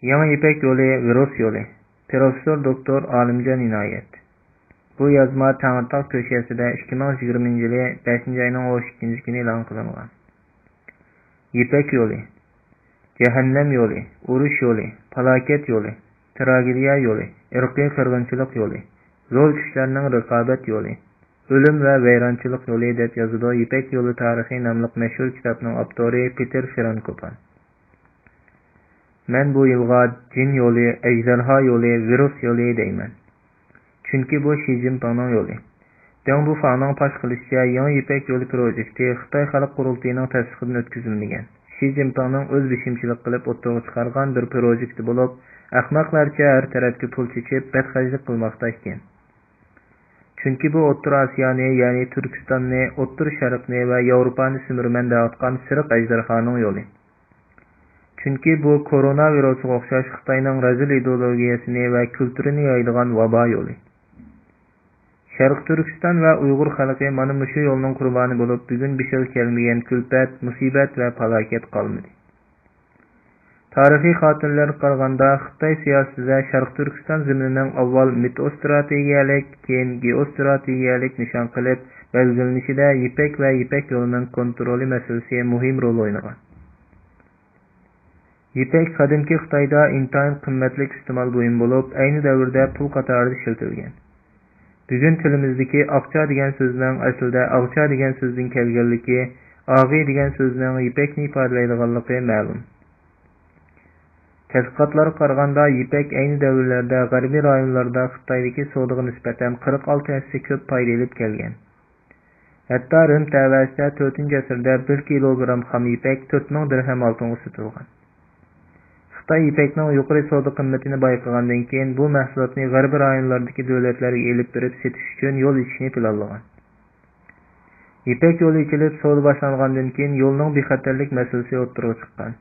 Yangi İpek yolu, virus yolu. Profesör Doktor Alimcan İnayet. Bu yazma Tağıtaq köşesinde 2020 yılı 5. ayının 12. günü elan kılıngan. İpek yolu, cehennem yolu, uruş yolu, felaket yolu, tragediya yolu, ırkı kırgınçılık yolu, zor kişilerinin rekabet yolu, ölüm ve veyrançılık yolu deb yazıda İpek yolu tarihi namlıq meşhur kitabının avtori Peter Frankopan. Men bu yılga cin yolu, ejderha yolu, virus yolu deymen. Çünkü bu Xi Jinping'nin yolu. Deng bu fanın paş kılışça Yangi İpek yolu projekti Xitay Xalq Qurultayının təsdiqidən ötküzülmegen. Xi Jinping'nin öz biçimçilik qilib o'ttirib chiqargan bir projekti bo'lib, ahmoqlarcha har tarafga pul chechib, badxarjlik qilmoqda ekan. Çünkü bu O'rta Osiyoni, ya'ni Turkistonni, O'rta Sharqni va Yevropani simirman da'vatgan siriq ejderhanın yolu. Çünkü bu koronavirusga o'xshash Xitoyning razil ideologiyasini va kulturini yaydigan vabo yolu. Şarq Türkistan ve Uyghur xalqi mana mushu yo'lning qurboni bo'lib, bugun bishil kelmagan kulfat, musibat va falokat qolmadi. Tarixiy xotirlar qaraganda Xitoy siyosatida Şarq Türkistan ziminining avval mitostrategiyalik, keyin geostrategiyalik nishon qilib belgilanishida İpek ve İpek yo'lining kontroli masalasi muhim rol o'ynagan. İpek qadimki Xitoyda intayin qimmatli iste'mol buyum bo'lib, ayni davrda pul qatorida ishlatilgan. Bugün tilimizdeki akça degan so'zning aslida ag'cha degan so'zdan kelganligi, ag'i degan so'zning ipekni ifodalaydiganligi ma'lum. Tadqiqotlarga qaraganda ipek ayni davrlarda g'arbiy rayonlarda Xitoydagi savdoga nisbatan 46% ko'p foyda olib kelgan. Hatto Rim davasida 4-asrda 1 kilogram xam ipek 4000 dirham oltinga sotilgan. Xitoy ipekning yuqori savdo qimmatini bayqagandan keyin bu mahsulotni g'arbiy rayonlardagi davlatlarga elib berib setish uchun yo'l ichishni planlagan. İpek yo'li ichilib savdo boshlangandan keyin yo'lning bexatarlik masalasi o'rtaga chiqqan.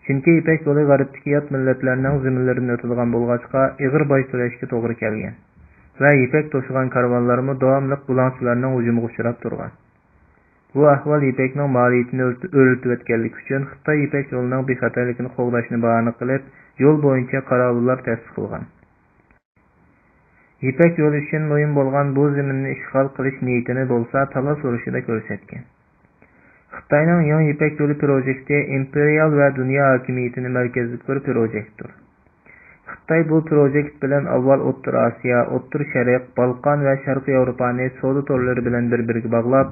Chunki İpek yo'li g'arbdagi yot millatlarning ziminlaridan o'tadigan bo'lg'achqa ig'ir boy to'lashga to'g'ri kelgan. Va İpek to'shigan karvonlarmi davomli bulanchilarning hujumiga uchrab turgan. Bu ahvol İpekning maliyatini o'rtib o'tganligi uchun Xitoy İpek yo'lining bexatarligini qo'llashni bahona qilib, yo'l bo'yicha qarovullar ta'sis qilgan. İpek yo'li uchun muhim bo'lgan bu ziminni ishg'ol qilish niyatini bo'lsa talos urushida ko'rsatgan. Xitoyning Yangi İpek yo'li projekti imperial va dunyo hokimiyatini markazga qo'yib projektdir. Xitoy bu projekt bilan avval O'rta Osiyo, O'rta Sharq, Balqon va Sharqiy Yevropani savdo to'rlari bilan bir-biriga bog'lab,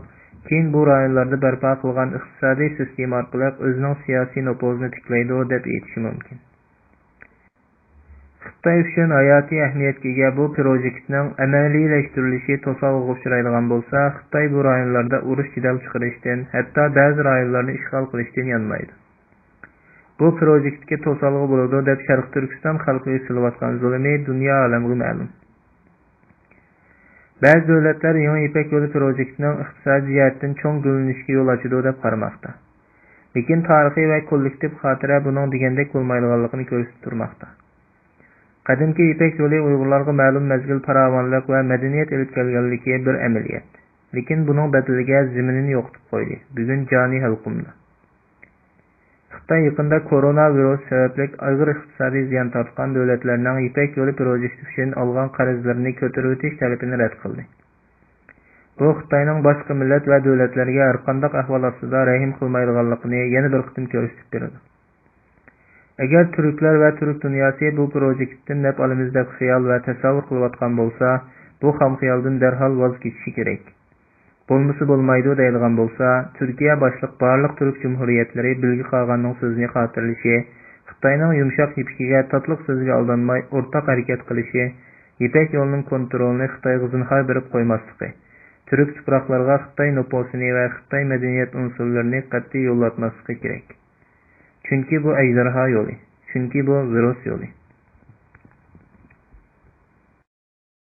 keyin bu rayonlarda barpo qilgan iqtisodiy sistema orqali o'zining siyosiy nufuzini tiklaydi deb aytish mumkin. Xitoy uchun hayotiy ahamiyatga ega bu projektning amaliyleştirilishi to'sovga uchraydigan bo'lsa, Xitoy bu rayonlarda urush jidal chiqarishdan, hatto ba'zi rayonlarni ishg'ol qilishdan yanmaydi. Bu projektga to'sovga bo'ladi deb Sharq Turkiston xalqiga silayotgan zulmi dunyo olamiga ma'lum. Ba'zi davlatlar Yangi İpek yo'li projektining iqtisodiy jihatdan cho'ng gullanishga yo'l ochadi deb qaramoqda. Lekin tarixiy va kollektiv xotira buning degandek bo'lmaydiganligini ko'rsatib turmoqda. Qadimki İpek yo'li Uyg'urlarga ma'lum mezgil farovonlik va madaniyat olib kelganligi bir amaliyot. Lekin buning badaliga ziminini yo'qotib qo'ydi. Bugun joni halqumda. Xitoy yaqinda koronavirus sababli og'ir iqtisodiy ziyon tortgan davlatlarning İpek yo'li projekti uchun olgan qarzlarini ko'tarib o'tish talabini rad qildi. Bu Xitoyning boshqa millat va davlatlarga har qanday ahvol ostida rahim qilmaydiganligini yana bir qitim ko'rsatib berdi. Agar turklar va turk dunyosi bu projektdan naf olamiz deb xiyol va tasavvur qilayotgan bo'lsa, bu ham xiyoldan darhol voz kechishi kerak. Bo'lmasa bo'lmaydi deydigan bo'lsa, Turkiya boshliq barliq turk jumhuriyatlari bilgi qolganning so'zini xotirlashi, Xitoyning yumshoq ipikiga tatliq so'zga aldanmay o'rtaq harakat qilishi, İpek yo'lining kontrolini Xitoyga zinhor berib qo'ymasligi, turk tuproqlarga Xitoy nupusini va Xitoy madaniyat unsurlarini qat'iy yo'llatmasligi kerak. Çünkü bu ejderha yolu. Çünkü bu virus yolu.